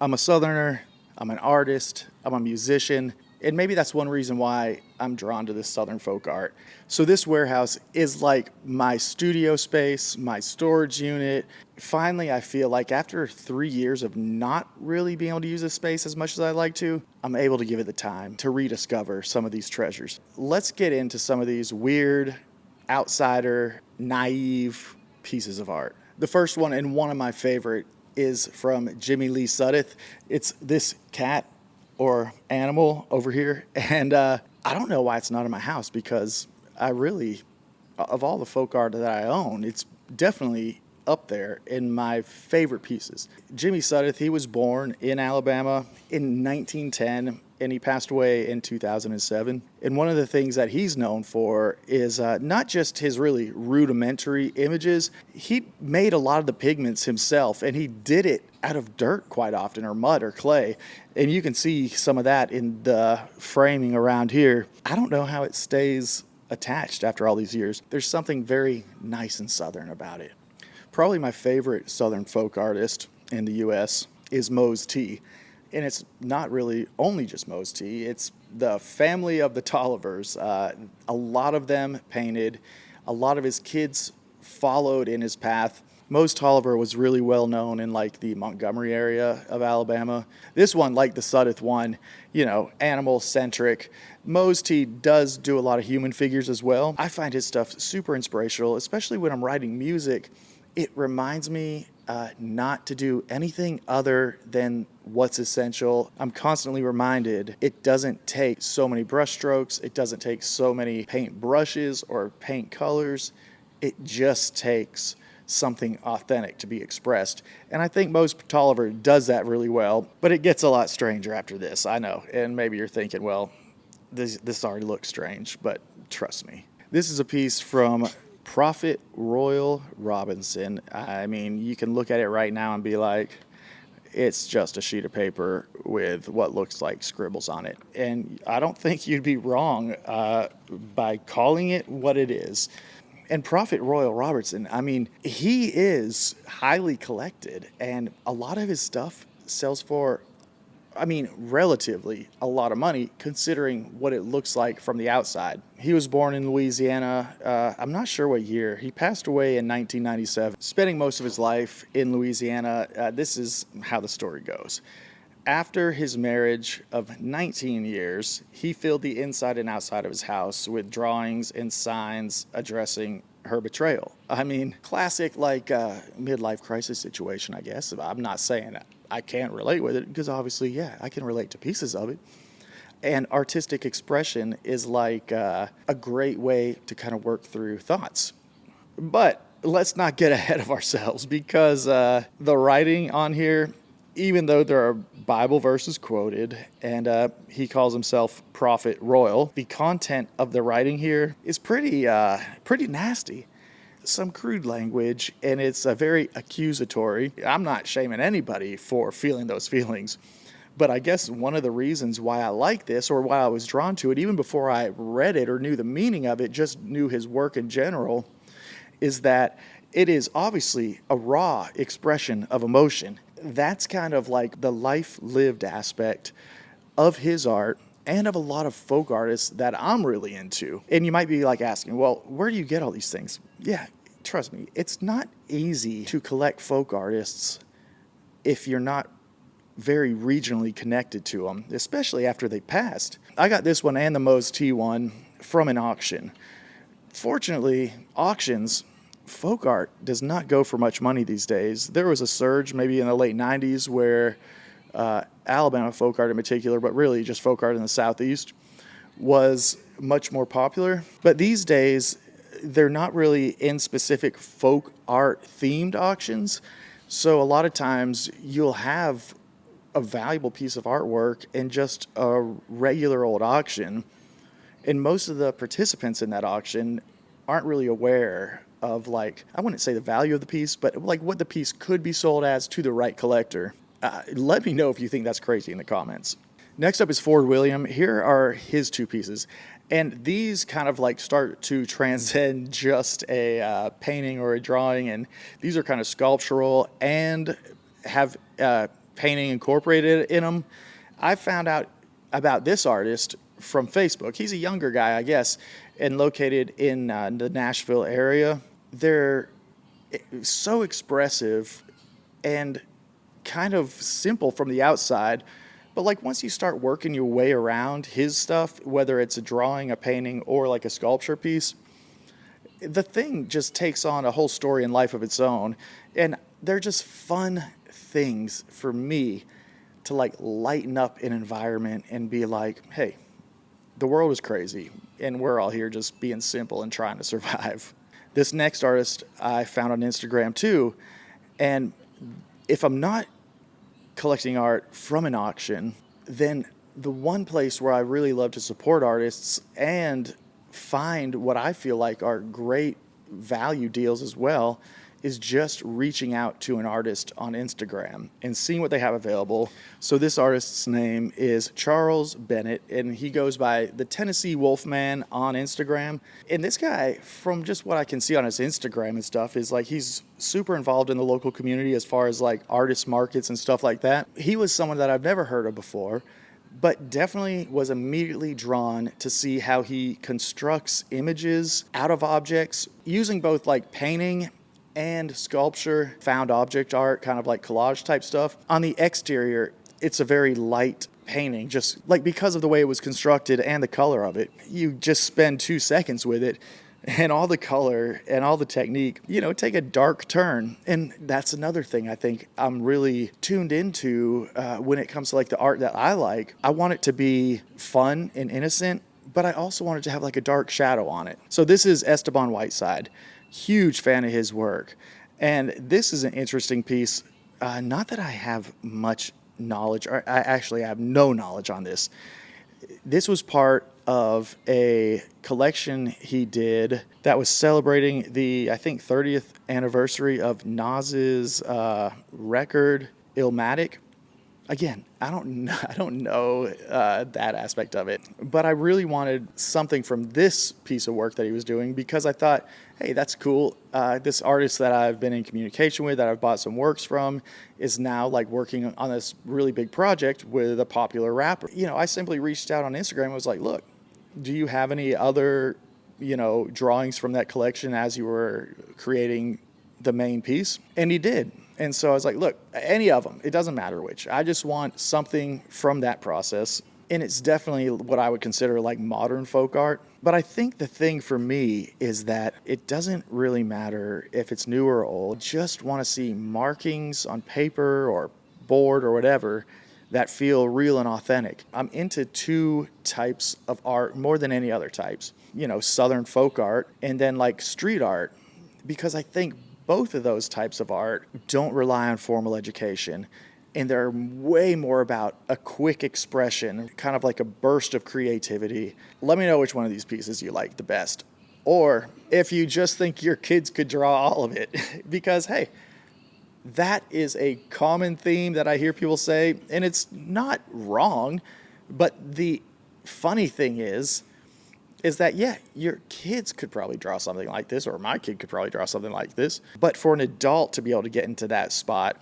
I'm a Southerner, I'm an artist, I'm a musician, and maybe that's one reason why I'm drawn to this Southern folk art. So this warehouse is like my studio space, my storage unit. Finally, I feel like after 3 years of not really being able to use this space as much as I'd like to, I'm able to give it the time to rediscover some of these treasures. Let's get into some of these weird, outsider, naive pieces of art. The first one, and one of my favorite, is from Jimmy Lee Sudduth. It's this cat or animal over here, and I don't know why it's not in my house because I really, of all the folk art that I own, it's definitely up there in my favorite pieces. Jimmy Sudduth, he was born in Alabama in 1910 and he passed away in 2007. And one of the things that he's known for is not just his really rudimentary images, he made a lot of the pigments himself and he did it out of dirt quite often, or mud or clay. And you can see some of that in the framing around here. I don't know how it stays attached after all these years. There's something very nice and Southern about it. Probably my favorite Southern folk artist in the U.S. is Mose T. And it's not really only just Mose T. It's the family of the Tollivers. A lot of them painted. A lot of his kids followed in his path. Mose Tolliver was really well known in like the Montgomery area of Alabama. This one, like the Sudduth one, animal centric. Mose T does do a lot of human figures as well. I find his stuff super inspirational, especially when I'm writing music. It reminds me not to do anything other than what's essential. I'm constantly reminded it doesn't take so many brush strokes. It doesn't take so many paint brushes or paint colors. It just takes something authentic to be expressed. And I think Mose Tolliver does that really well, but it gets a lot stranger after this, I know. And maybe you're thinking, well, this already looks strange, but trust me. This is a piece from Prophet Royal Robertson. I mean, you can look at it right now and be like, it's just a sheet of paper with what looks like scribbles on it. And I don't think you'd be wrong by calling it what it is. And Prophet Royal Robertson, I mean, he is highly collected, and a lot of his stuff sells for, relatively a lot of money considering what it looks like from the outside. He was born in Louisiana. I'm not sure what year. He passed away in 1997, spending most of his life in Louisiana. This is how the story goes. After his marriage of 19 years, he filled the inside and outside of his house with drawings and signs addressing her betrayal. I mean, classic midlife crisis situation, I guess. I'm not saying I can't relate with it because obviously, yeah, I can relate to pieces of it. And artistic expression is like a great way to kind of work through thoughts. But let's not get ahead of ourselves because the writing on here, even though there are Bible verses quoted, and he calls himself Prophet Royal, the content of the writing here is pretty nasty. Some crude language, and it's very accusatory. I'm not shaming anybody for feeling those feelings, but I guess one of the reasons why I like this, or why I was drawn to it, even before I read it or knew the meaning of it, just knew his work in general, is that it is obviously a raw expression of emotion. That's kind of like the life-lived aspect of his art and of a lot of folk artists that I'm really into. And you might be like asking, well, where do you get all these things? Yeah, trust me, it's not easy to collect folk artists if you're not very regionally connected to them, especially after they passed. I got this one and the Mose T one from an auction. Fortunately, auctions, folk art does not go for much money these days. There was a surge maybe in the late 90s where Alabama folk art in particular, but really just folk art in the Southeast, was much more popular. But these days, they're not really in specific folk art themed auctions. So a lot of times you'll have a valuable piece of artwork in just a regular old auction. And most of the participants in that auction aren't really aware of, like, I wouldn't say the value of the piece, but like what the piece could be sold as to the right collector. Let me know if you think that's crazy in the comments. Next up is Ford William. Here are his two pieces. And these kind of like start to transcend just a painting or a drawing. And these are kind of sculptural and have painting incorporated in them. I found out about this artist from Facebook. He's a younger guy, I guess, and located in the Nashville area. They're so expressive and kind of simple from the outside, but like once you start working your way around his stuff, whether it's a drawing, a painting, or like a sculpture piece, the thing just takes on a whole story and life of its own. And they're just fun things for me to like lighten up an environment and be like, hey, the world is crazy and we're all here just being simple and trying to survive. This next artist I found on Instagram too, and if I'm not collecting art from an auction, then the one place where I really love to support artists and find what I feel like are great value deals as well is just reaching out to an artist on Instagram and seeing what they have available. So this artist's name is Charles Bennett, and he goes by the Tennessee Wolfman on Instagram. And this guy, from just what I can see on his Instagram and stuff, is like he's super involved in the local community as far as like artist markets and stuff like that. He was someone that I've never heard of before, but definitely was immediately drawn to see how he constructs images out of objects using both like painting and sculpture, found object art, kind of like collage type stuff. On the exterior, it's a very light painting, just like because of the way it was constructed and the color of it. You just spend 2 seconds with it and all the color and all the technique, take a dark turn. And that's another thing I think I'm really tuned into when it comes to like the art that I like. I want it to be fun and innocent, but I also want it to have like a dark shadow on it. So this is Esteban Whiteside. Huge fan of his work. And this is an interesting piece. Not that I have much knowledge, or I actually have no knowledge on this. This was part of a collection he did that was celebrating the, I think, 30th anniversary of Nas's record, Illmatic. Again, I don't know that aspect of it, but I really wanted something from this piece of work that he was doing because I thought, hey, that's cool. This artist that I've been in communication with, that I've bought some works from, is now like working on this really big project with a popular rapper. I simply reached out on Instagram and was like, look, do you have any other, drawings from that collection as you were creating the main piece? And he did. And so I was like, look, any of them, it doesn't matter which. I just want something from that process. And it's definitely what I would consider like modern folk art. But I think the thing for me is that it doesn't really matter if it's new or old. Just want to see markings on paper or board or whatever that feel real and authentic. I'm into 2 types of art more than any other types. Southern folk art and then like street art, because I think both of those types of art don't rely on formal education, and they're way more about a quick expression, kind of like a burst of creativity. Let me know which one of these pieces you like the best, or if you just think your kids could draw all of it, because hey, that is a common theme that I hear people say, and it's not wrong, but the funny thing is that, yeah, your kids could probably draw something like this, or my kid could probably draw something like this. But for an adult to be able to get into that spot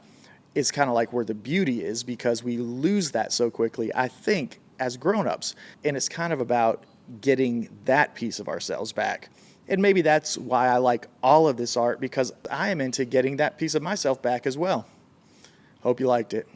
is kind of like where the beauty is, because we lose that so quickly, I think, as grown-ups. And it's kind of about getting that piece of ourselves back. And maybe that's why I like all of this art, because I am into getting that piece of myself back as well. Hope you liked it.